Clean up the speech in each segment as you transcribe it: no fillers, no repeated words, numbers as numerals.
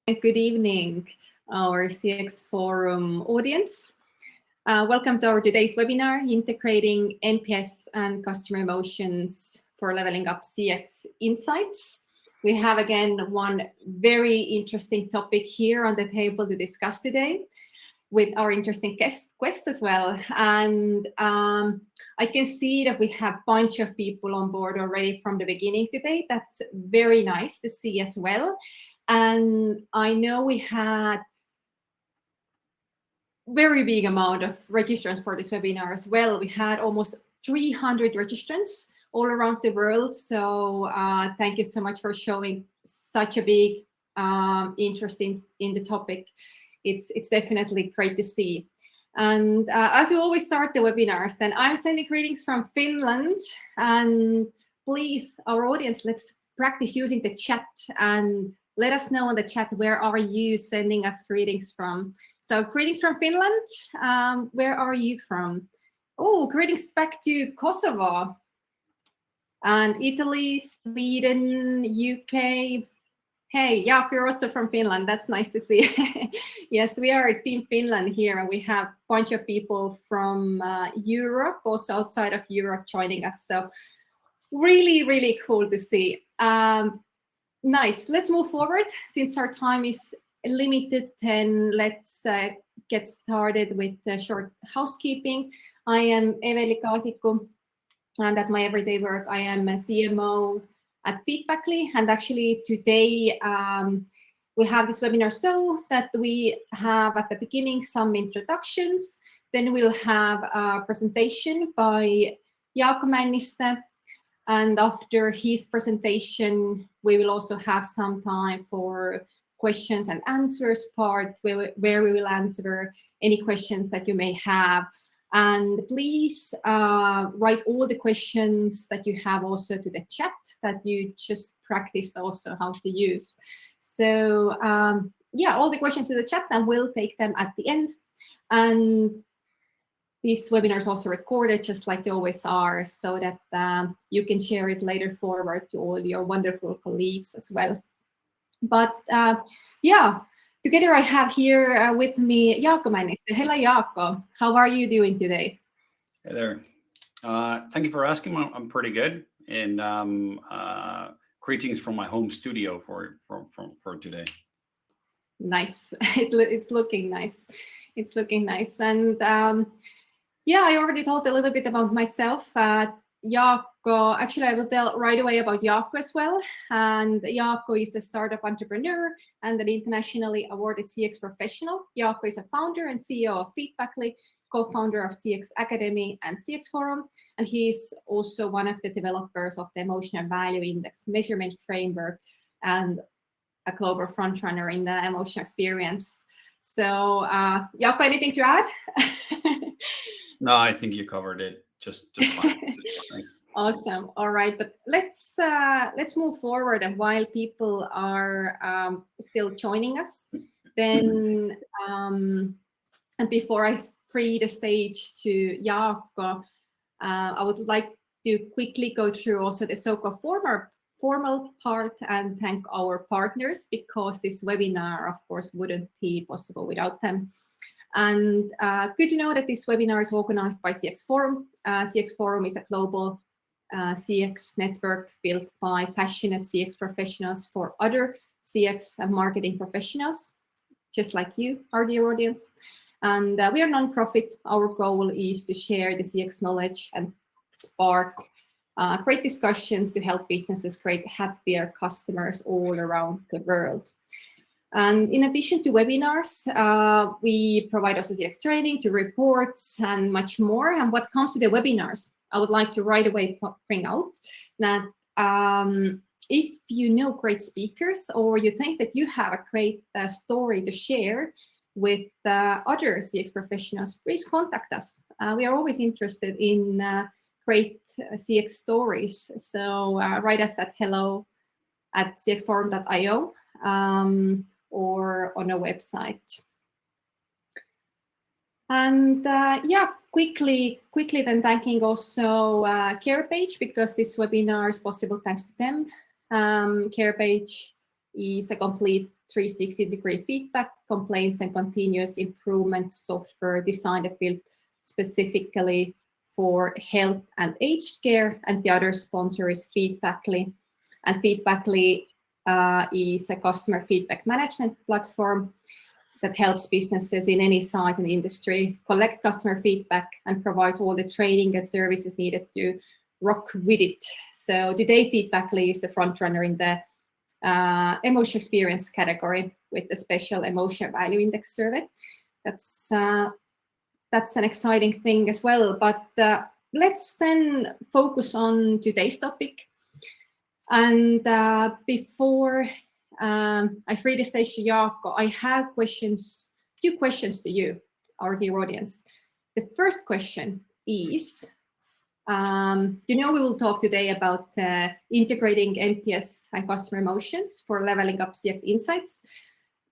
Good evening, our CX Forum audience. Welcome to our today's webinar, Integrating NPS and Customer Emotions for Leveling Up CX Insights. We have again one very interesting topic here on the table to discuss today with our interesting guest as well. And I can see that we have a bunch of people on board already from the beginning today. That's very nice to see as well. And I know we had very big amount of registrants for this webinar as well. We had almost 300 registrants all around the world. So thank you so much for showing such a big interest in the topic. It's definitely great to see. And as we always start the webinars, then I'm sending greetings from Finland. And please, our audience, let's practice using the chat and let us know in the chat where are you sending us greetings from. So greetings from Finland. Where are you from? Oh, greetings back to Kosovo and Italy, Sweden, UK. Hey, Jaakko, you're also from Finland. That's nice to see. Yes, we are Team Finland here, and we have a bunch of people from Europe, also outside of Europe, joining us. So really, really cool to see. Nice. Let's move forward. Since our time is limited, then let's get started with the short housekeeping. I am Evely Kaasiku, and at my everyday work, I am a CMO at Feedbackly. And actually today we have this webinar so that we have at the beginning some introductions. Then we'll have a presentation by Jaakko Männistö. And after his presentation, we will also have some time for questions and answers part where we will answer any questions that you may have. And please write all the questions that you have also to the chat that you just practiced also how to use. So yeah, all the questions to the chat, and we'll take them at the end. And this webinar is also recorded, just like they always are, so that you can share it later forward to all your wonderful colleagues as well. But yeah, together I have here with me Jaakko Männistö. Hello, Jaakko. How are you doing today? Hey there. Thank you for asking. I'm pretty good. And greetings from my home studio for today. Nice. It's looking nice. It's looking nice. And yeah, I already told a little bit about myself. Jaakko, actually, I will tell right away about Jaakko as well. And Jaakko is a startup entrepreneur and an internationally awarded CX professional. Jaakko is a founder and CEO of Feedbackly, co-founder of CX Academy and CX Forum. And he's also one of the developers of the Emotional Value Index measurement framework and a global frontrunner in the emotional experience. So, Jaakko, anything to add? No, I think you covered it just fine. Awesome. All right, but let's move forward. And while people are still joining us, then and before I free the stage to Jaakko, I would like to quickly go through also the so-called formal part and thank our partners, because this webinar, of course, wouldn't be possible without them. And good to know that this webinar is organized by CX Forum. CX Forum is a global CX network built by passionate CX professionals for other CX and marketing professionals, just like you, our dear audience. And we are non-profit. Our goal is to share the CX knowledge and spark great discussions to help businesses create happier customers all around the world. And in addition to webinars, we provide also CX training, to reports, and much more. And what comes to the webinars, I would like to right away bring out that if you know great speakers, or you think that you have a great story to share with other CX professionals, please contact us. We are always interested in great CX stories. So write us at hello@cxforum.io. Or on a website. And yeah, quickly then thanking also CarePage, because this webinar is possible thanks to them. CarePage is a complete 360-degree feedback, complaints, and continuous improvement software designed and built specifically for health and aged care. And the other sponsor is Feedbackly. And Feedbackly is a customer feedback management platform that helps businesses in any size and industry collect customer feedback and provides all the training and services needed to rock with it. So today, Feedbackly is the front runner in the emotion experience category with the special emotion value index survey. That's an exciting thing as well. But let's then focus on today's topic. And before I free the stage to Jaakko, I have two questions to you, our dear audience. The first question is, we will talk today about integrating NPS and customer emotions for leveling up CX insights.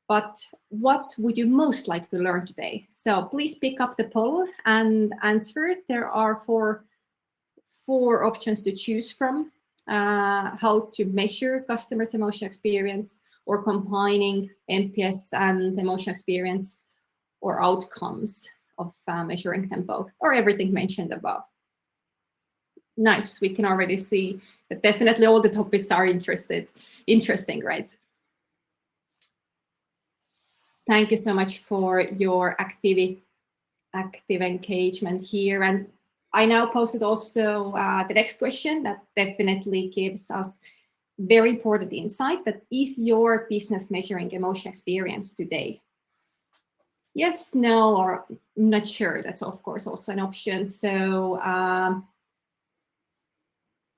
But what would you most like to learn today? So please pick up the poll and answer. There are four options to choose from. How to measure customers' emotional experience, or combining NPS and emotional experience, or outcomes of measuring them both, or everything mentioned above. Nice. We can already see that definitely all the topics are interesting, right? Thank you so much for your active engagement here. And I now posted also the next question that definitely gives us very important insight. That is your business measuring emotion experience today? Yes, no, or not sure. That's of course also an option. So, all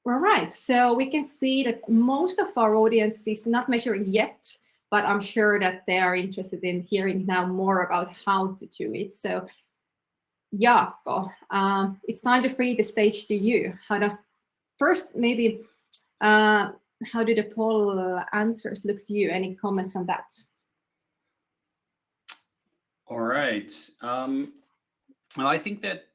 right. So we can see that most of our audience is not measuring yet, but I'm sure that they are interested in hearing now more about how to do it. So, Jaakko, it's time to free the stage to you. How do the poll answers look to you? Any comments on that? All right. Well, I think that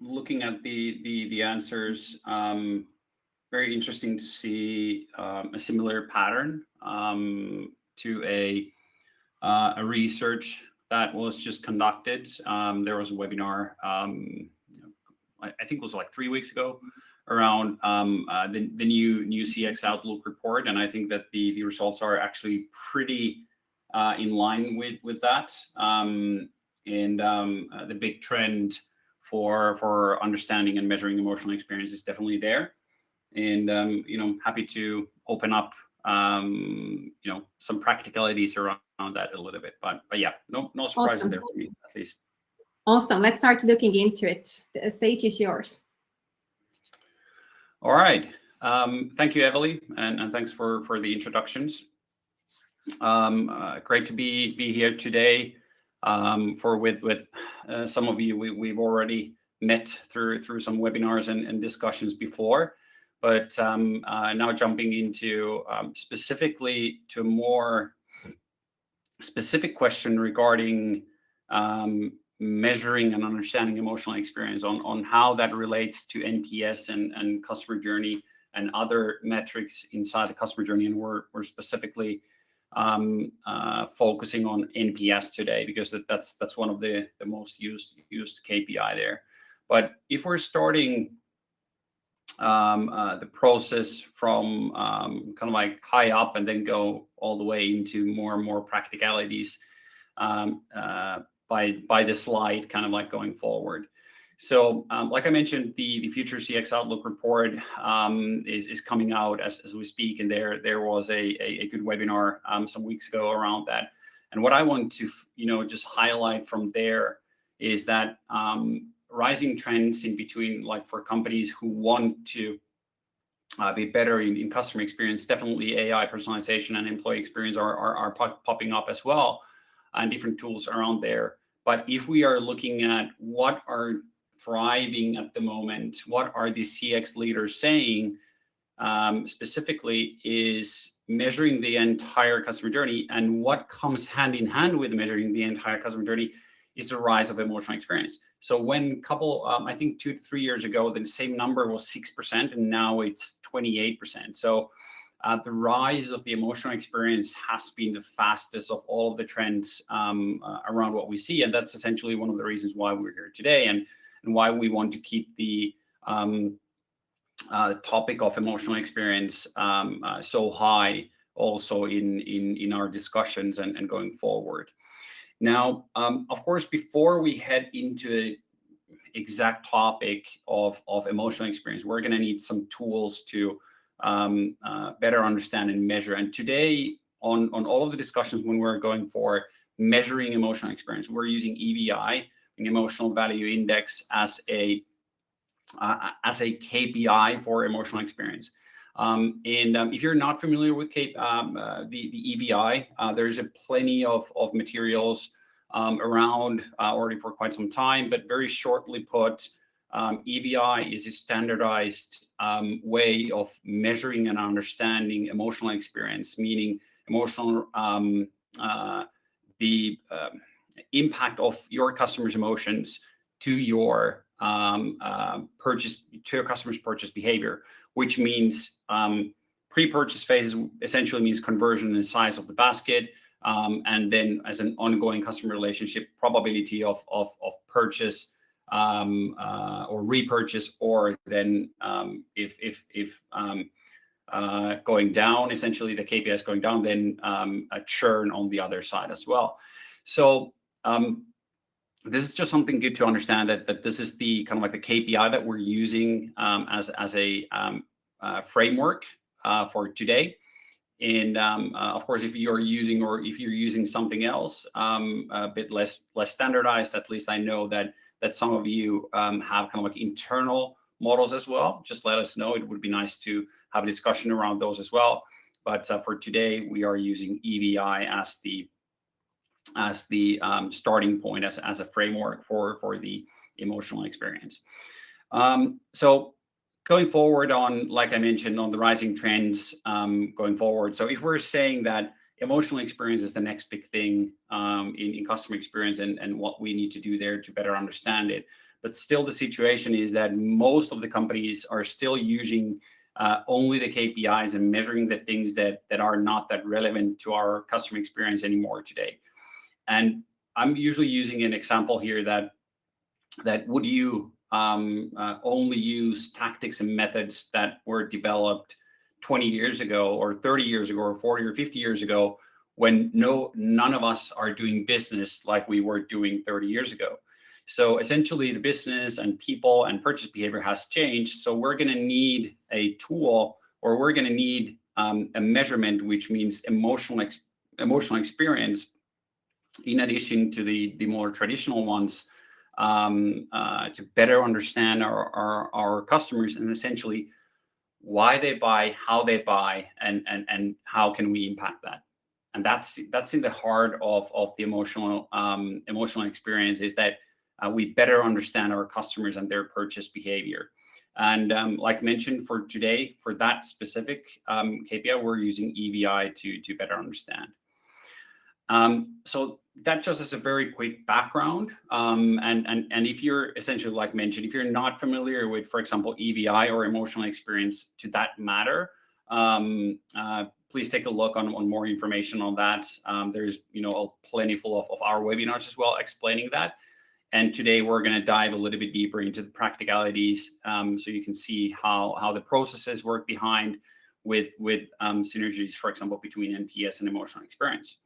looking at the answers, very interesting to see a similar pattern to a research that was just conducted. There was a webinar, I think it was like 3 weeks ago, around the new CX Outlook report, and I think that the results are actually pretty in line with that. The big trend for understanding and measuring emotional experience is definitely there. And happy to open up some practicalities around that a little bit, but yeah, no surprises awesome. there for me, at least. Awesome. Let's start looking into it. The stage is yours. All right. Thank you, Evely, and thanks for the introductions. Great to be here today. With some of you, we've already met through some webinars and discussions before. But now jumping into specifically to a more specific question regarding measuring and understanding emotional experience on how that relates to NPS and customer journey and other metrics inside the customer journey. And we're specifically focusing on NPS today because that's one of the most used KPI there. But if we're starting the process from kind of like high up and then go all the way into more and more practicalities by the slide, kind of like going forward. So like I mentioned, the Future CX Outlook report is coming out as we speak, and there was a good webinar some weeks ago around that. And what I want to just highlight from there is that rising trends in between, like for companies who want to be better in customer experience, definitely AI personalization and employee experience are popping up as well, and different tools around there. But if we are looking at what are thriving at the moment, what are the CX leaders saying specifically is measuring the entire customer journey, and what comes hand in hand with measuring the entire customer journey is the rise of emotional experience. So when I think 2 to 3 years ago, the same number was 6%, and now it's 28%. So the rise of the emotional experience has been the fastest of all of the trends around what we see. And that's essentially one of the reasons why we're here today, and why we want to keep the topic of emotional experience so high also in our discussions and going forward. Now, of course, before we head into the exact topic of emotional experience, we're going to need some tools to better understand and measure. And today, on all of the discussions when we're going for measuring emotional experience, we're using EVI, an Emotional Value Index, as a KPI for emotional experience. If you're not familiar with the EVI, there's plenty of materials around already for quite some time, but very shortly put, EVI is a standardized way of measuring and understanding emotional experience, meaning the impact of your customers' emotions to your customer's purchase behavior, which means pre-purchase phase essentially means conversion and size of the basket, and then as an ongoing customer relationship, probability of purchase or repurchase, or then if going down, essentially the KPI is going down, then a churn on the other side as well. So this is just something good to understand, that this is the kind of like the KPI that we're using as a framework for today. And of course, if you're using something else a bit less standardized, at least I know that some of you have kind of like internal models as well. Just let us know. It would be nice to have a discussion around those as well. But for today, we are using EVI as the starting point, as a framework for the emotional experience. So going forward on, like I mentioned, on the rising trends going forward. So if we're saying that emotional experience is the next big thing in customer experience, and what we need to do there to better understand it, but still the situation is that most of the companies are still using only the KPIs and measuring the things that are not that relevant to our customer experience anymore today. And I'm usually using an example here that would you only use tactics and methods that were developed 20 years ago or 30 years ago or 40 or 50 years ago, when none of us are doing business like we were doing 30 years ago. So essentially the business and people and purchase behavior has changed. So we're going to need a tool, or we're going to need a measurement, which means emotional experience, in addition to the more traditional ones, to better understand our customers, and essentially why they buy, how they buy, and how can we impact that. And that's in the heart of the emotional experience, is that we better understand our customers and their purchase behavior. And like mentioned, for today, for that specific KPI, we're using EVI to better understand. So that just as a very quick background. And if you're essentially, like mentioned, if you're not familiar with, for example, EVI or emotional experience to that matter, please take a look on more information on that. There's plenty full of our webinars as well explaining that. And today we're going to dive a little bit deeper into the practicalities, so you can see how the processes work behind with synergies, for example, between NPS and emotional experience.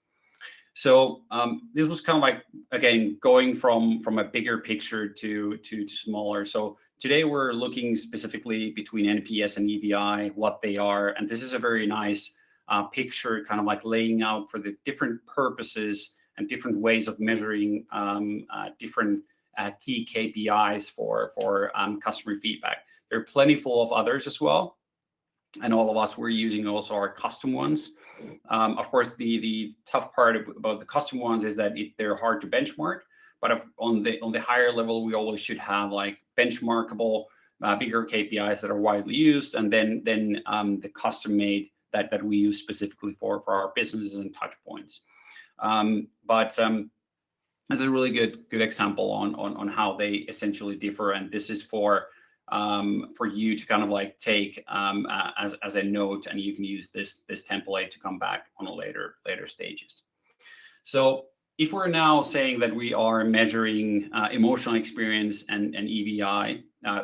So this was kind of like, again, going from a bigger picture to smaller. So today we're looking specifically between NPS and EVI, what they are. And this is a very nice picture, kind of like laying out for the different purposes and different ways of measuring different key KPIs for customer feedback. There are plenty full of others as well. And all of us, we're using also our custom ones. Of course, the tough part about the custom ones is that they're hard to benchmark. But on the higher level, we always should have like benchmarkable, bigger KPIs that are widely used, and then the custom made that we use specifically for our businesses and touch points. But this is a really good example on how they essentially differ. And this is for for you to kind of like take as a note, and you can use this template to come back on a later stages. So if we're now saying that we are measuring emotional experience and EVI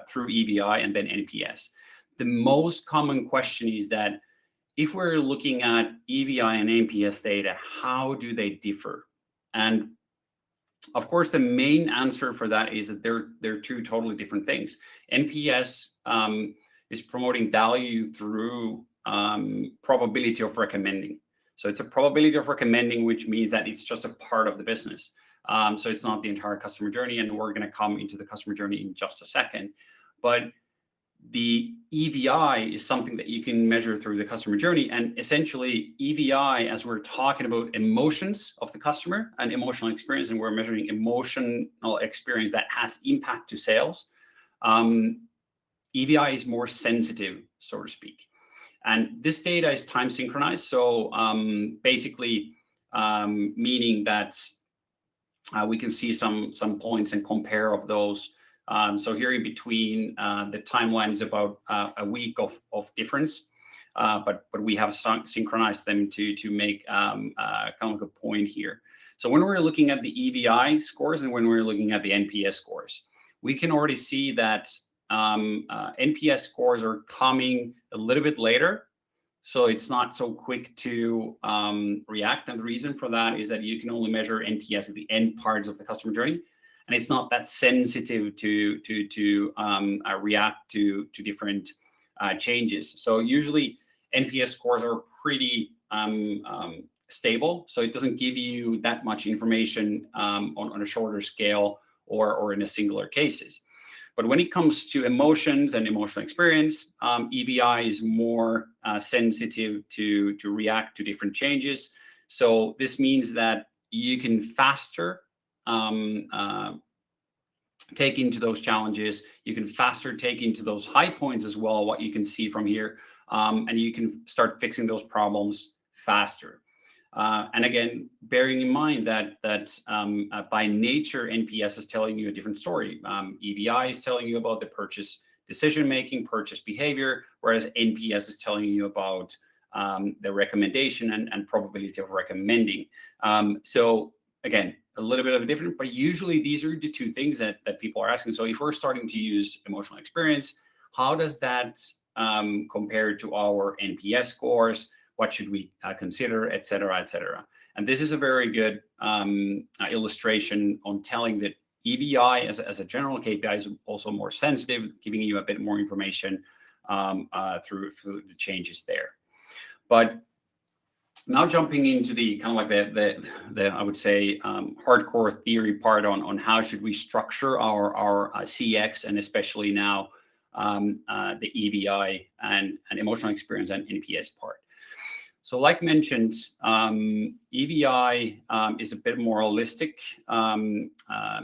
through EVI and then NPS, the most common question is that if we're looking at EVI and NPS data, how do they differ? And of course, the main answer for that is that they're two totally different things. NPS is promoting value through probability of recommending. So it's a probability of recommending, which means that it's just a part of the business. So it's not the entire customer journey, and we're going to come into the customer journey in just a second. But the EVI is something that you can measure through the customer journey. And essentially, EVI, as we're talking about emotions of the customer and emotional experience, and we're measuring emotional experience that has impact to sales, EVI is more sensitive, so to speak. And this data is time synchronized. So basically, meaning that we can see some points and compare of those. So here in between, the timeline is about a week of difference, but we have synchronized them to make kind of a point here. So when we're looking at the EVI scores and when we're looking at the NPS scores, we can already see that NPS scores are coming a little bit later. So it's not so quick to react. And the reason for that is that you can only measure NPS at the end parts of the customer journey. And it's not that sensitive to react to different changes. So usually NPS scores are pretty stable. So it doesn't give you that much information on a shorter scale or in a singular cases. But when it comes to emotions and emotional experience, EVI is more sensitive to react to different changes. So this means that you can faster take into those challenges. You can faster take into those high points as well, what you can see from here, and you can start fixing those problems faster. And again, bearing in mind that by nature, NPS is telling you a different story. EVI is telling you about the purchase decision-making, purchase behavior, whereas NPS is telling you about the recommendation and probability of recommending. So again, a little bit of a different, but usually these are the two things that people are asking. So if we're starting to use emotional experience, how does that compare to our NPS scores? What should we consider, et cetera, et cetera. And this is a very good illustration on telling that EVI as a general KPI is also more sensitive, giving you a bit more information through the changes there. But now jumping into the kind of like the I would say hardcore theory part on how should we structure our CX, and especially now the EVI and emotional experience and NPS part. So like mentioned, EVI is a bit more holistic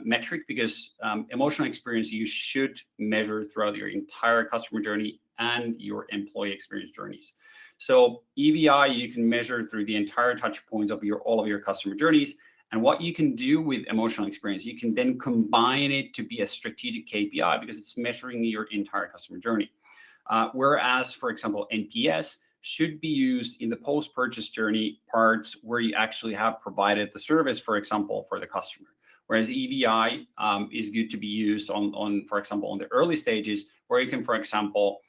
metric because emotional experience you should measure throughout your entire customer journey and your employee experience journeys. So EVI you can measure through the entire touch points of all of your customer journeys. And what you can do with emotional experience, you can then combine it to be a strategic KPI because it's measuring your entire customer journey. Whereas, for example, NPS should be used in the post-purchase journey parts where you actually have provided the service, for example, for the customer. Whereas EVI is good to be used on, for example, on the early stages where you can, for example,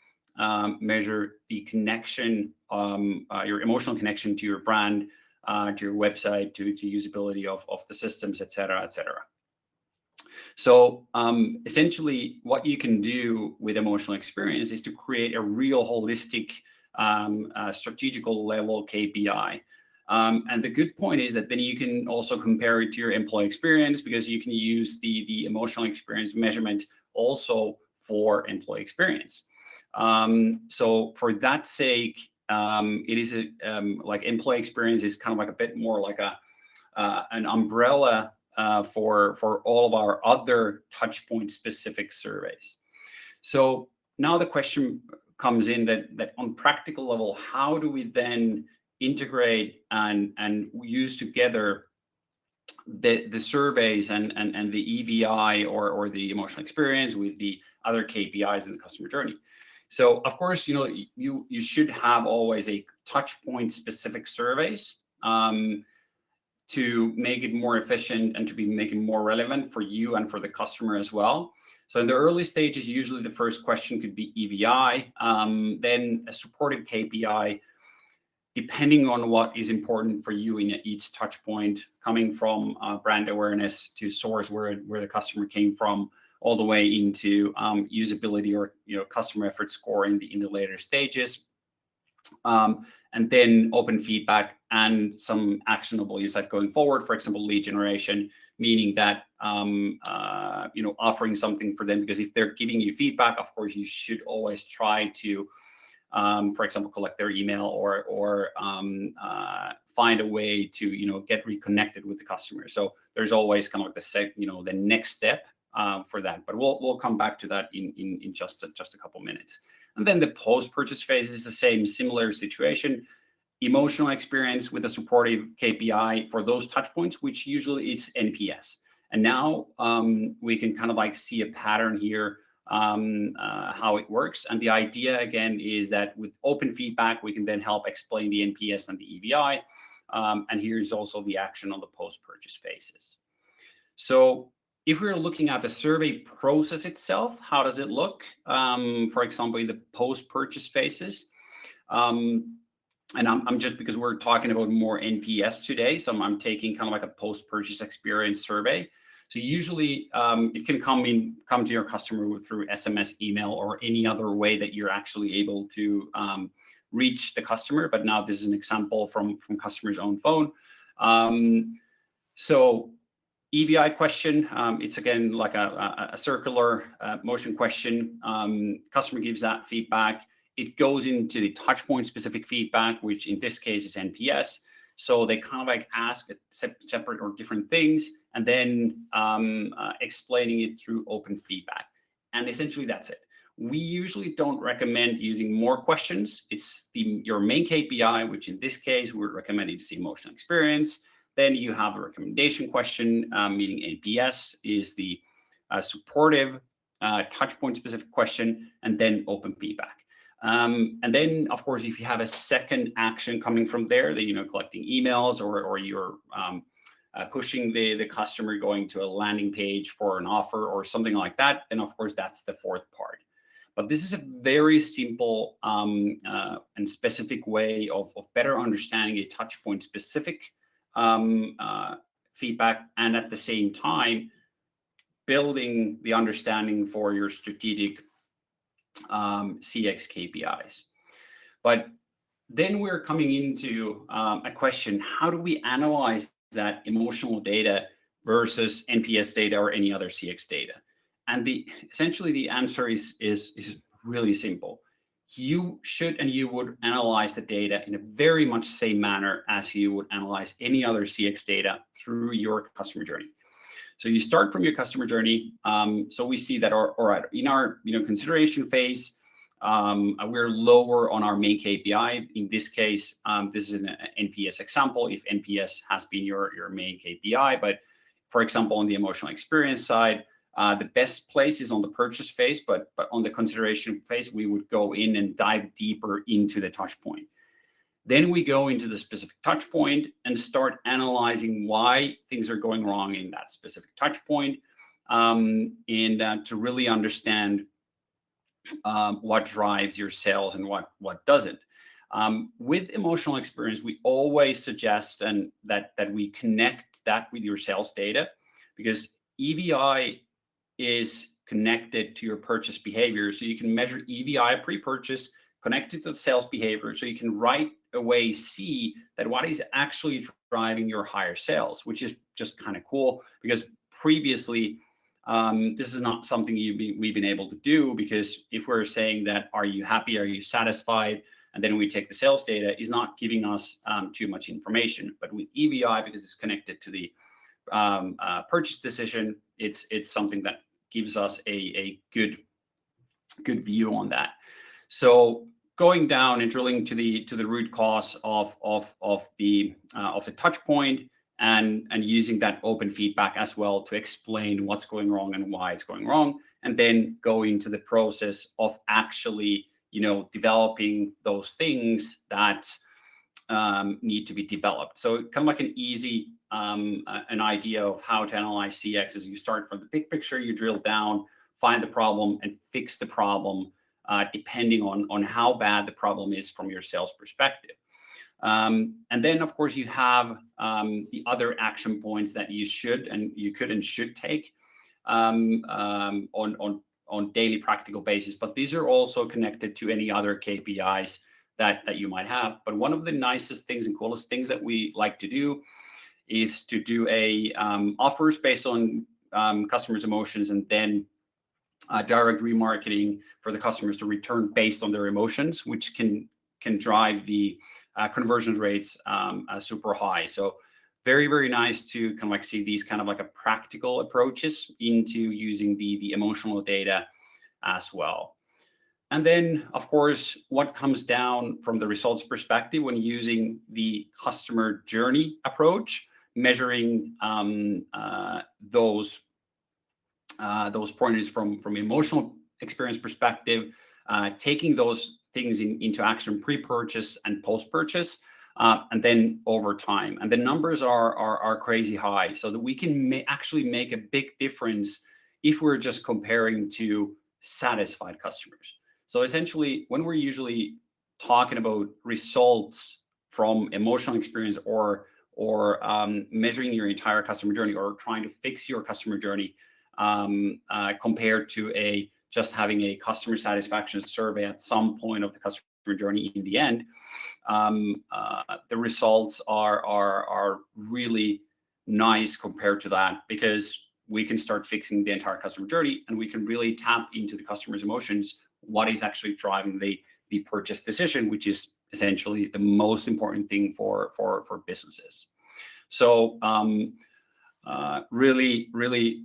measure the connection, your emotional connection to your brand, to your website, to usability of the systems, et cetera, et cetera. So essentially what you can do with emotional experience is to create a real holistic strategical level KPI. And the good point is that then you can also compare it to your employee experience because you can use the emotional experience measurement also for employee experience. So for that sake, it is like employee experience is kind of like a bit more like an umbrella for all of our other touchpoint specific surveys. So now the question comes in that on practical level, how do we then integrate and use together the surveys and the EVI or the emotional experience with the other KPIs in the customer journey. So of course, you should have always a touch point specific surveys to make it more efficient and to be making more relevant for you and for the customer as well. So in the early stages, usually the first question could be EVI, then a supported KPI, depending on what is important for you in each touch point, coming from brand awareness to source where the customer came from, all the way into usability or customer effort score in the later stages, and then open feedback and some actionable insight going forward. For example, lead generation, meaning that offering something for them, because if they're giving you feedback, of course you should always try to for example, collect their email or find a way to get reconnected with the customer. So there's always kind of like the next step for that. But we'll come back to that in just a couple minutes. And then the post-purchase phase is the same, similar situation. Emotional experience with a supportive KPI for those touch points, which usually it's NPS. And now we can kind of like see a pattern here, how it works. And the idea again is that with open feedback, we can then help explain the NPS and the EVI. And here's also the action on the post-purchase phases. So if we're looking at the survey process itself, how does it look? For example, in the post-purchase phases. And I'm just, because we're talking about more NPS today, so I'm taking kind of like a post-purchase experience survey. So usually it can come to your customer through SMS, email, or any other way that you're actually able to reach the customer. But now this is an example from customer's own phone. So EVI question, it's again like a circular motion question. Customer gives that feedback. It goes into the touchpoint specific feedback, which in this case is NPS. So they kind of like ask separate or different things, and then explaining it through open feedback. And essentially that's it. We usually don't recommend using more questions. It's your main KPI, which in this case, we're recommending to see emotional experience. Then you have a recommendation question, meaning NPS is the supportive touchpoint specific question, and then open feedback. And then, of course, if you have a second action coming from there, then collecting emails or you're pushing the customer going to a landing page for an offer or something like that, then of course that's the fourth part. But this is a very simple and specific way of better understanding a touchpoint specific feedback, and at the same time building the understanding for your strategic CX KPIs. But then we're coming into a question: how do we analyze that emotional data versus NPS data or any other CX data? And essentially the answer is really simple. You should and you would analyze the data in a very much same manner as you would analyze any other CX data through your customer journey. So you start from your customer journey. So we see that in our consideration phase, we're lower on our main KPI. In this case, this is an NPS example, if NPS has been your main KPI. But for example, on the emotional experience side, the best place is on the purchase phase, but on the consideration phase, we would go in and dive deeper into the touch point. Then we go into the specific touch point and start analyzing why things are going wrong in that specific touch point, and to really understand what drives your sales and what doesn't. With emotional experience, we always suggest that we connect that with your sales data, because EVI is connected to your purchase behavior. So you can measure EVI pre-purchase connected to the sales behavior. So you can right away see that what is actually driving your higher sales, which is just kind of cool, because previously this is not something we've been able to do, because if we're saying that, are you happy? Are you satisfied? And then we take the sales data, is not giving us too much information. But with EVI, because it's connected to the purchase decision, it's something that gives us a good view on that. So going down and drilling to the root cause of the touch point, and using that open feedback as well to explain what's going wrong and why it's going wrong, and then go into the process of actually, developing those things that need to be developed. So kind of like an easy an idea of how to analyze CX is you start from the big picture, you drill down, find the problem, and fix the problem depending on how bad the problem is from your sales perspective. And then, of course, you have the other action points that you could and should take on daily practical basis. But these are also connected to any other KPIs that you might have. But one of the nicest things and coolest things that we like to do is to do a offers based on customers' emotions, and then direct remarketing for the customers to return based on their emotions, which can drive the conversion rates super high. So very, very nice to kind of like see these kind of like a practical approaches into using the emotional data as well. And then, of course, what comes down from the results perspective when using the customer journey approach, measuring those pointers from emotional experience perspective, taking those things into action pre-purchase and post-purchase, and then over time. And the numbers are crazy high, so that we can actually make a big difference if we're just comparing to satisfied customers. So essentially, when we're usually talking about results from emotional experience or measuring your entire customer journey or trying to fix your customer journey, compared to just having a customer satisfaction survey at some point of the customer journey in the end, the results are really nice compared to that, because we can start fixing the entire customer journey and we can really tap into the customer's emotions, what is actually driving the purchase decision, which is essentially the most important thing for businesses. So really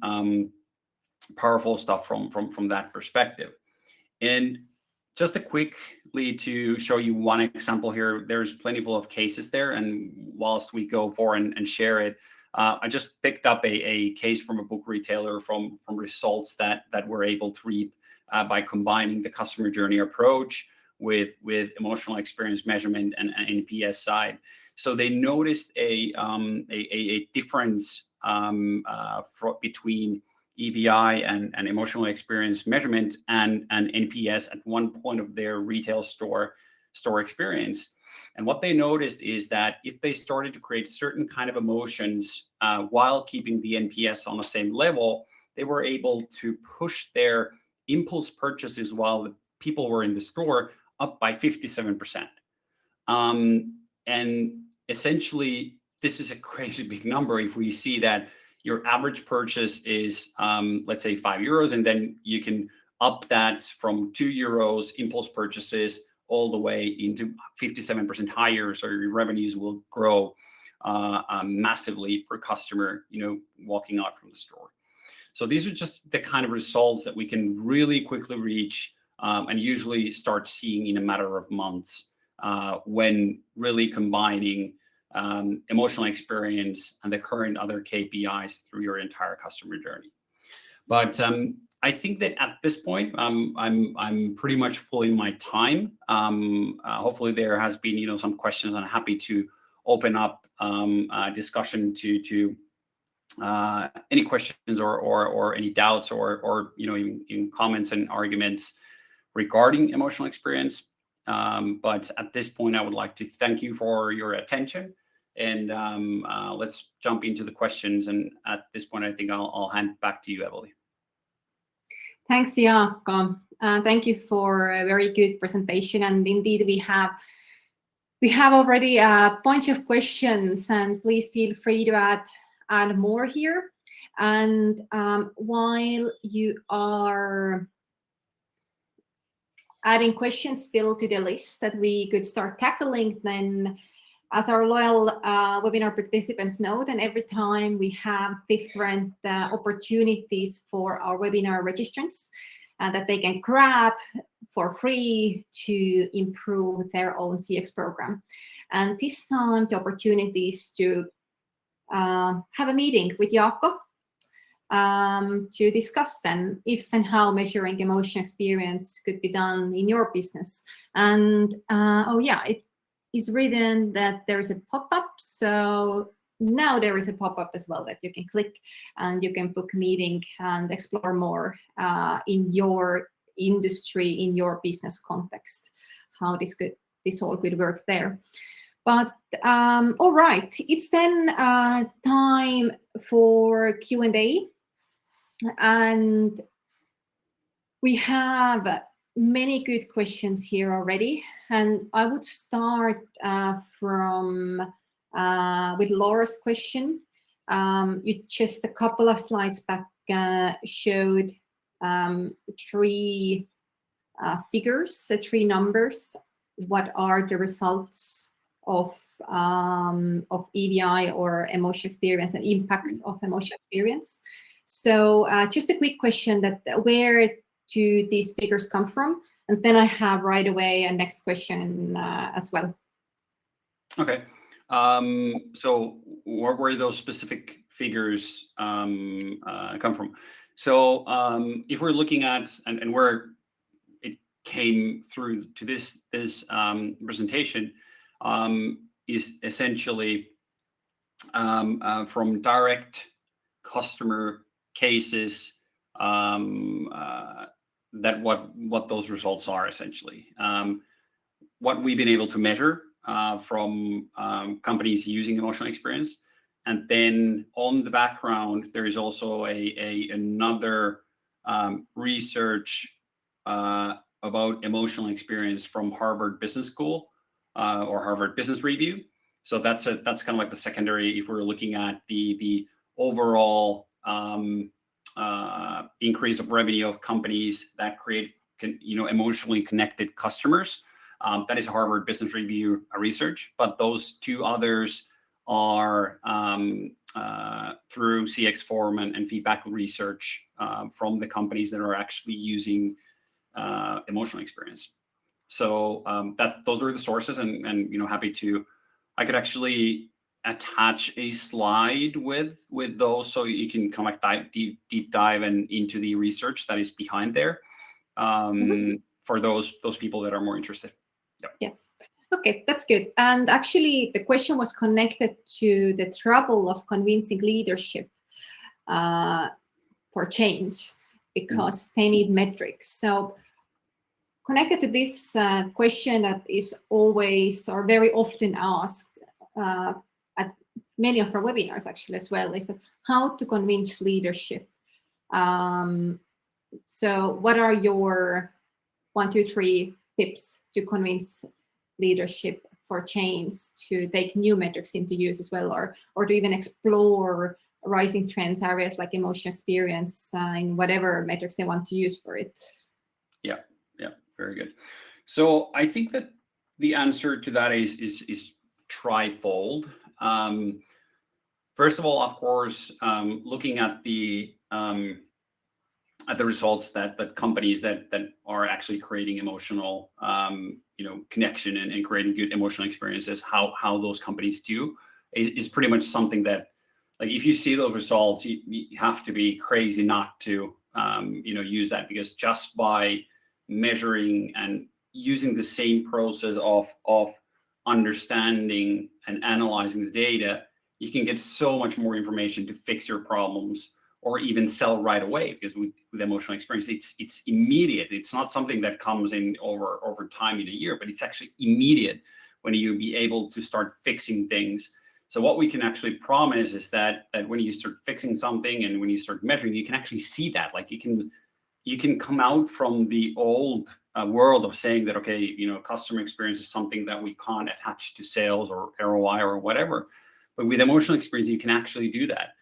powerful stuff from that perspective. And just quickly to show you one example here, there's plenty of cases there, and whilst we go forward and share it, I just picked up a case from a book retailer from results that we're able to reap by combining the customer journey approach with emotional experience measurement and NPS side. So they noticed a difference between EVI and emotional experience measurement and NPS at one point of their retail store experience. And what they noticed is that if they started to create certain kind of emotions while keeping the NPS on the same level, they were able to push their impulse purchases while the people were in the store up by 57%. And essentially, this is a crazy big number if we see that your average purchase is, let's say, €5, and then you can up that from €2 impulse purchases all the way into 57% higher. So your revenues will grow massively per customer, walking out from the store. So these are just the kind of results that we can really quickly reach and usually start seeing in a matter of months when really combining emotional experience and the current other KPIs through your entire customer journey. But I think that at this point, I'm pretty much full in my time. Hopefully there has been some questions. I'm happy to open up discussion to any questions or any doubts or in comments and arguments regarding emotional experience. But at this point, I would like to thank you for your attention, and let's jump into the questions. And at this point, I think I'll hand back to you, Evely. Thanks, Jaakko. Thank you for a very good presentation. And indeed, we have already a bunch of questions, and please feel free to add more here. And while you are adding questions still to the list that we could start tackling, then as our loyal webinar participants know, then every time we have different opportunities for our webinar registrants that they can grab for free to improve their own CX program. And this time the opportunity is to have a meeting with Jaakko to discuss then if and how measuring emotion experience could be done in your business. And oh yeah, it is written that there is a pop-up. So now there is a pop-up as well that you can click and you can book a meeting and explore more in your industry, in your business context, how this all could work there. But all right, it's then time for Q&A. And we have many good questions here already. And I would start with Laura's question. You just a couple of slides back showed 3 figures, 3 numbers. What are the results of EVI or emotion experience and impact of emotion experience? So just a quick question that where do these figures come from? And then I have right away a next question as well. Okay. So where those specific figures come from? So if we're looking at and where it came through to this presentation is essentially from direct customer cases that what those results are essentially. What we've been able to measure from companies using emotional experience. And then on the background, there is also another research about emotional experience from Harvard Business School or Harvard Business Review. So that's kind of like the secondary if we're looking at the overall increase of revenue of companies that create emotionally connected customers. That is Harvard Business Review research, but those 2 others are through CX Forum and Feedbackly research from the companies that are actually using emotional experience. So those are the sources, and happy to. I could actually attach a slide with those, so you can kind of like deep dive into the research that is behind there for those people that are more interested. Yep. Yes. Okay, that's good. And actually, the question was connected to the trouble of convincing leadership for change because they need metrics. So connected to this question that is always or very often asked at many of our webinars actually as well is that how to convince leadership. So what are your 1, 2, 3 tips to convince leadership for change to take new metrics into use as well, or to even explore rising trends areas like emotion experience in whatever metrics they want to use for it? Yeah, very good. So I think that the answer to that is trifold. First of all, of course, looking at the results that companies that are actually creating emotional connection and creating good emotional experiences, how those companies do is pretty much something that, like, if you see those results, you have to be crazy not to use that, because just by measuring and using the same process of understanding and analyzing the data, you can get so much more information to fix your problems or even sell right away, because with emotional experience, it's immediate. It's not something that comes in over time in a year, but it's actually immediate when you be able to start fixing things. So what we can actually promise is that when you start fixing something and when you start measuring, you can actually see that. Like you can come out from the old world of saying that, okay, customer experience is something that we can't attach to sales or ROI or whatever. But with emotional experience, you can actually do that.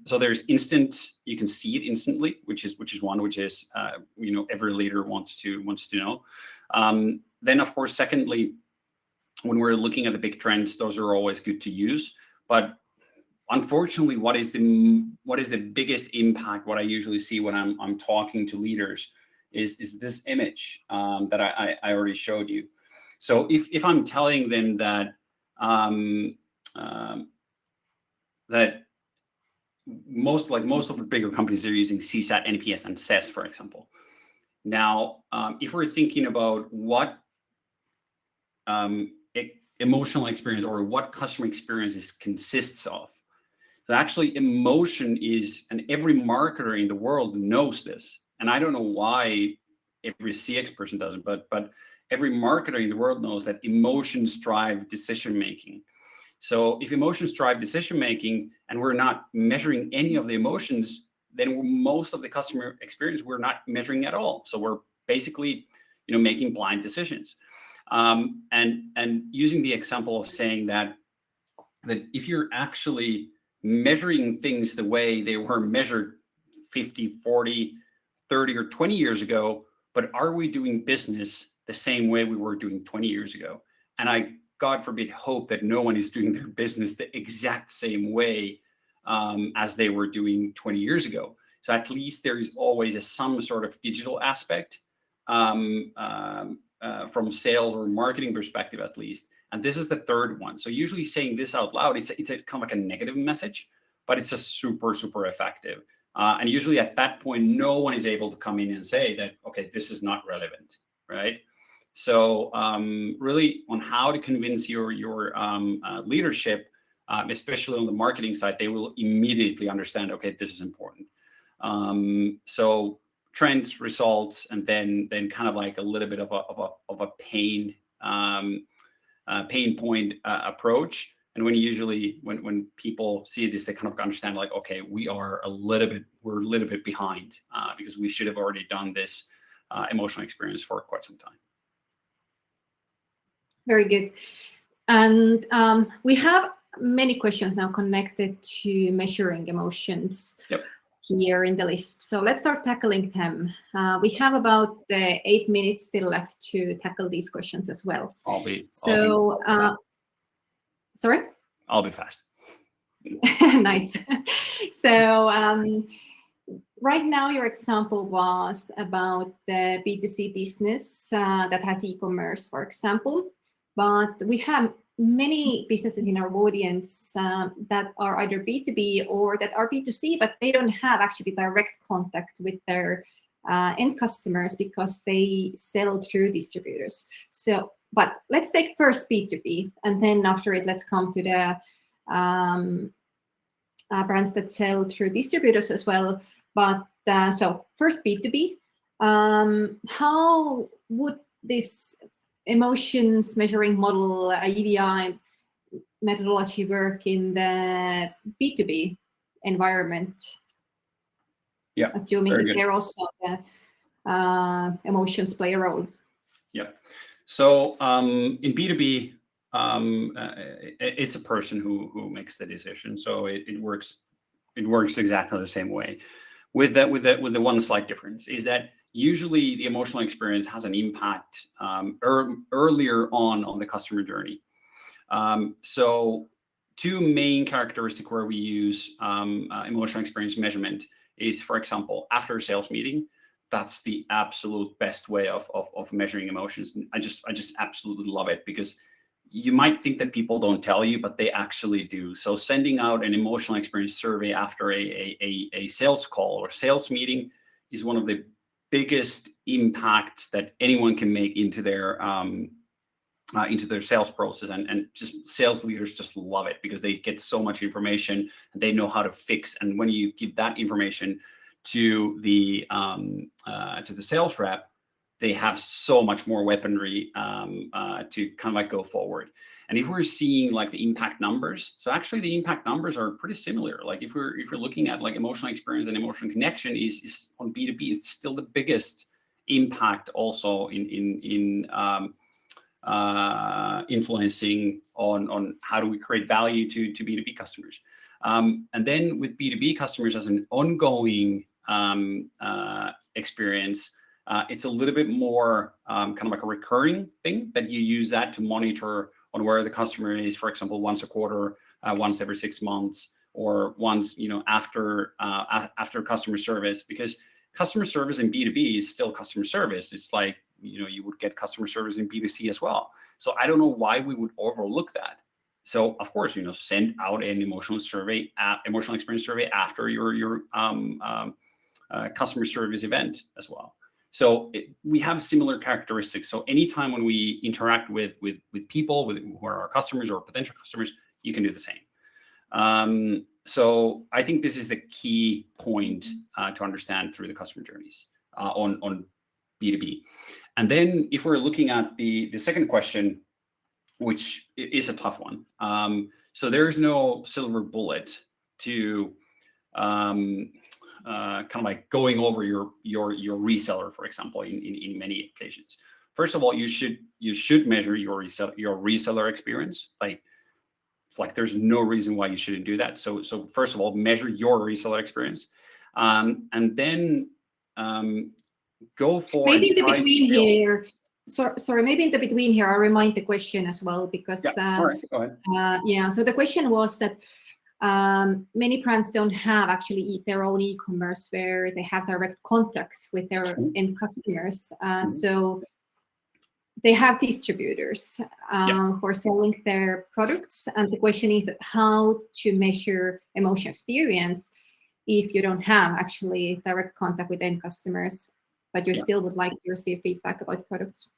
So there's you can see it instantly, which is one, which is every leader wants to know. Then of course, secondly, when we're looking at the big trends, those are always good to use. But unfortunately, what is the biggest impact? What I usually see when I'm talking to leaders is this image that I already showed you. So if I'm telling them that that most of the bigger companies are using CSAT, NPS, and CES, for example. Now, if we're thinking about what emotional experience or what customer experience consists of, so actually emotion is, and every marketer in the world knows this, and I don't know why every CX person doesn't, but every marketer in the world knows that emotions drive decision making. So if emotions drive decision making and we're not measuring any of the emotions, then most of the customer experience we're not measuring at all. So we're basically, making blind decisions. And using the example of saying that if you're actually measuring things the way they were measured 50, 40, 30, or 20 years ago, but are we doing business the same way we were doing 20 years ago? And I, God forbid, hope that no one is doing their business the exact same way as they were doing 20 years ago. So at least there is always some sort of digital aspect from sales or marketing perspective, at least. And this is the third one. So usually saying this out loud, it's a kind of like a negative message, but it's a super, super effective. And usually at that point, no one is able to come in and say that, okay, this is not relevant, right? So really on how to convince your leadership, especially on the marketing side, they will immediately understand, okay, this is important. So trends, results, and then kind of like a little bit of a pain point approach. And when people see this, they kind of understand like, okay, we're a little bit behind because we should have already done this emotional experience for quite some time. Very good. And we have many questions now connected to measuring emotions. Yep. Here in the list. So let's start tackling them. We have about 8 minutes still left to tackle these questions as well. Sorry? I'll be fast. Nice. So right now your example was about the B2C business that has e-commerce, for example, but we have many businesses in our audience that are either B2B or that are B2C, but they don't have actually direct contact with their end customers because they sell through distributors. So, but let's take first B2B, and then after it, let's come to the brands that sell through distributors as well. But so first B2B, how would this emotions measuring model, EDI methodology work in the B2B environment? Yeah, assuming that there also the emotions play a role. Yeah. So in B2B, it's a person who makes the decision. So it works exactly the same way. With the one slight difference is that usually the emotional experience has an impact earlier on the customer journey. So two main characteristics where we use emotional experience measurement is, for example, after a sales meeting. That's the absolute best way of measuring emotions. I just absolutely love it, because you might think that people don't tell you, but they actually do. So sending out an emotional experience survey after a sales call or sales meeting is one of the biggest impacts that anyone can make into their sales process, and just sales leaders just love it because they get so much information and they know how to fix. And when you give that information to the sales rep, they have so much more weaponry to kind of like go forward. And if we're seeing like the impact numbers, so actually the impact numbers are pretty similar. Like if we're looking at like emotional experience and emotional connection is on B2B, it's still the biggest impact also in influencing on how do we create value to B2B customers. And then with B2B customers as an ongoing experience, it's a little bit more kind of like a recurring thing that you use that to monitor on where the customer is, for example, once a quarter, once every 6 months, or once, after customer service, because customer service in B2B is still customer service. It's like, you would get customer service in B2C as well. So I don't know why we would overlook that. So of course, send out an emotional experience survey after your customer service event as well. So we have similar characteristics. So anytime when we interact with people who are our customers or potential customers, you can do the same. So I think this is the key point to understand through the customer journeys on B2B. And then if we're looking at the second question, which is a tough one. So there's no silver bullet to kind of like going over your reseller, for example, in many occasions. First of all, you should measure your reseller experience. Like there's no reason why you shouldn't do that. So first of all, measure your reseller experience, and then go for maybe in the between here. Sorry, maybe in the between here, I'll remind the question as well, because all right, go ahead. so the question was that many brands don't have actually their own e-commerce where they have direct contact with their end customers. So they have distributors who are selling their products, and the question is how to measure emotional experience if you don't have actually direct contact with end customers, but you still would like to receive feedback about products.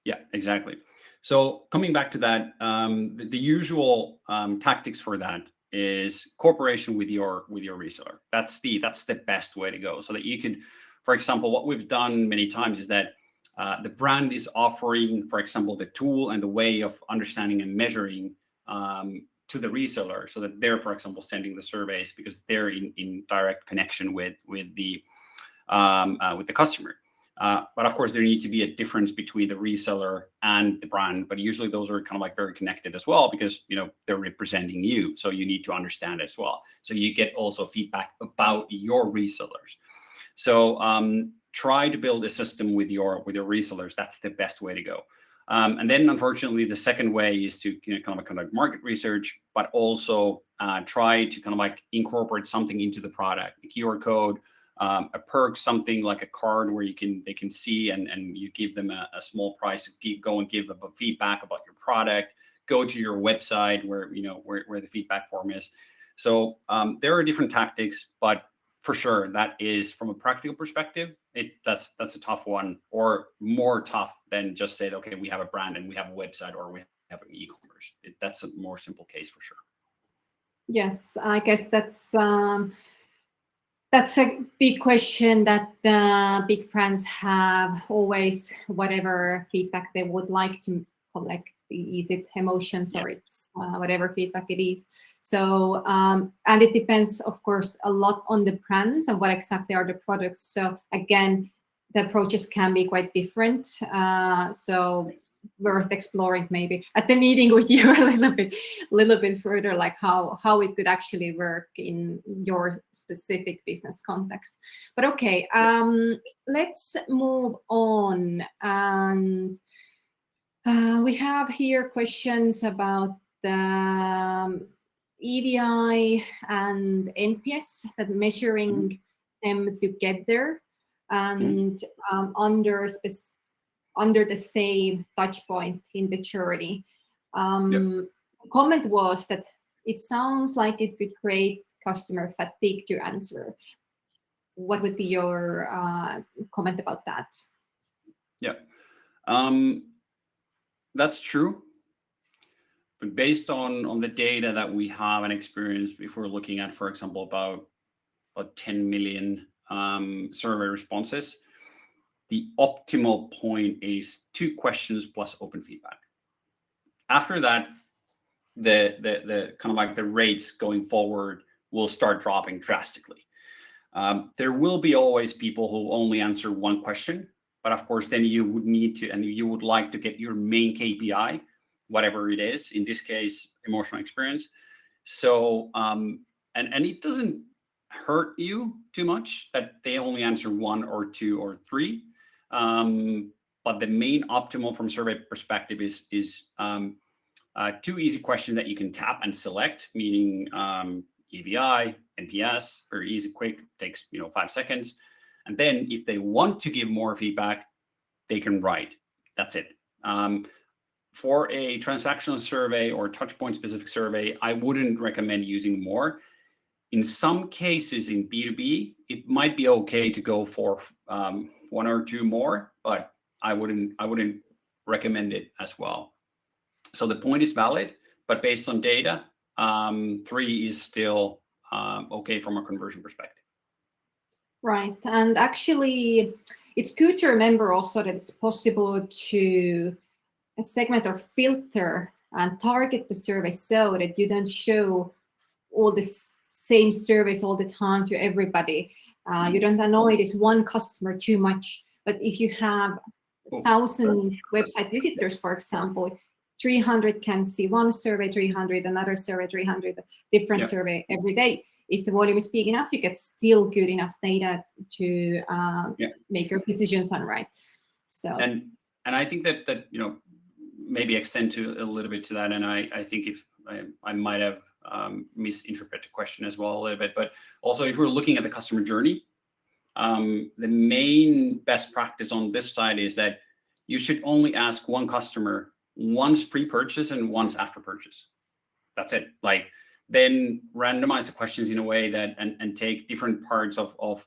Yeah, exactly. So coming back to that, the usual tactics for that is cooperation with your reseller. That's the best way to go. So that you could, for example, what we've done many times is that the brand is offering, for example, the tool and the way of understanding and measuring to the reseller, so that they're, for example, sending the surveys because they're in direct connection with the customer. But of course, there needs to be a difference between the reseller and the brand. But usually those are kind of like very connected as well, because they're representing you. So you need to understand as well. So you get also feedback about your resellers. So try to build a system with your resellers. That's the best way to go. And then, unfortunately, the second way is to kind of conduct market research, but also try to kind of like incorporate something into the product, a QR code, a perk, something like a card where they can see and you give them a small price. Go and give them a feedback about your product. Go to your website where the feedback form is. So there are different tactics, but for sure, that is from a practical perspective, that's a tough one, or more tough than just say, okay, we have a brand and we have a website or we have an e-commerce. That's a more simple case for sure. Yes, I guess that's a big question that big brands have always. Whatever feedback they would like to collect, is it emotions or it's whatever feedback it is. So and it depends, of course, a lot on the brands and what exactly are the products. So again, the approaches can be quite different. So worth exploring maybe at the meeting with you a little bit further, like how it could actually work in your specific business context. But okay, let's move on. And we have here questions about EDI and NPS, that measuring them together and under the same touch point in the journey. The comment was that it sounds like it could create customer fatigue to answer. What would be your comment about that? Yeah, that's true. But based on the data that we have and experience, if we're looking at, for example, about 10 million survey responses, the optimal point is 2 questions plus open feedback. After that, the kind of like the rates going forward will start dropping drastically. There will be always people who only answer 1 question, but of course, then you would need to, and you would like to get your main KPI, whatever it is, in this case, emotional experience. So, and it doesn't hurt you too much that they only answer 1 or 2 or 3. But the main optimal from survey perspective is 2 easy questions that you can tap and select, meaning EVI, NPS, very easy, quick, takes 5 seconds. And then if they want to give more feedback, they can write. That's it. for a transactional survey or touchpoint specific survey, I wouldn't recommend using more. In some cases in B2B, it might be okay to go for 1 or 2 more, but I wouldn't recommend it as well. So the point is valid, but based on data, 3 is still okay from a conversion perspective. Right, and actually, it's good to remember also that it's possible to segment or filter and target the survey so that you don't show all this same surveys all the time to everybody. You don't annoy this one customer too much. But if you have 1,000 website visitors, for example, 300 can see one survey, 300 another survey, 300 different survey every day. If the volume is big enough, you get still good enough data to make your decisions on, right? So and I think that maybe extend to a little bit to that, and I think if I might have misinterpreted the question as well a little bit, but also if we're looking at the customer journey, the main best practice on this side is that you should only ask one customer once pre-purchase and once after purchase. That's it. Like, then randomize the questions in a way that and take different parts of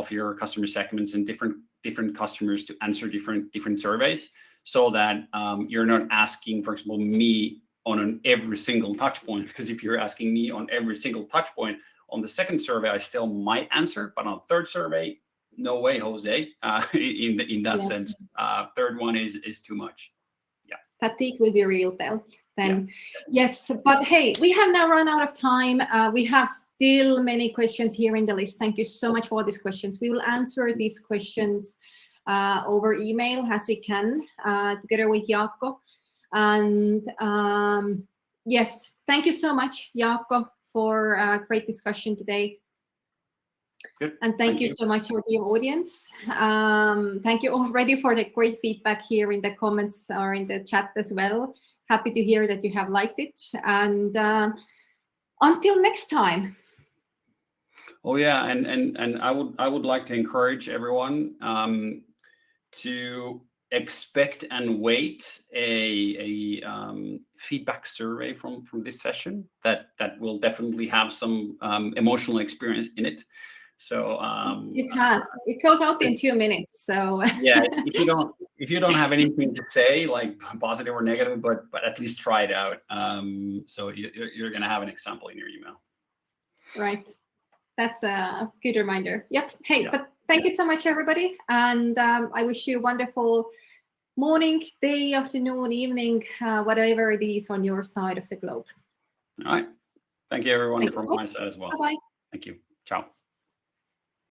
your customer segments and different customers to answer different surveys, so that you're not asking, for example, me on every single touch point, because if you're asking me on every single touch point on the second survey, I still might answer, but on third survey, no way, Jose. In that sense, third one is too much. Yeah, fatigue will be real then. Yes, but hey, we have now run out of time. We have still many questions here in the list. Thank you so much for these questions. We will answer these questions over email as we can, together with Jaakko. And yes, thank you so much, Jaakko, for a great discussion today. Good. And thank you so much for the audience. Thank you already for the great feedback here in the comments or in the chat as well. Happy to hear that you have liked it. And until next time. Oh yeah, and I would like to encourage everyone to expect and wait a feedback survey from this session that will definitely have some emotional experience in it. So it goes out in 2 minutes. So yeah, if you don't have anything to say, like positive or negative, but at least try it out. So you're gonna have an example in your email. Right. That's a good reminder. Yep. Hey, but thank you so much, everybody. And I wish you a wonderful morning, day, afternoon, evening, whatever it is on your side of the globe. All right. Thank you, everyone, from my side as well. Bye-bye. Thank you. Ciao.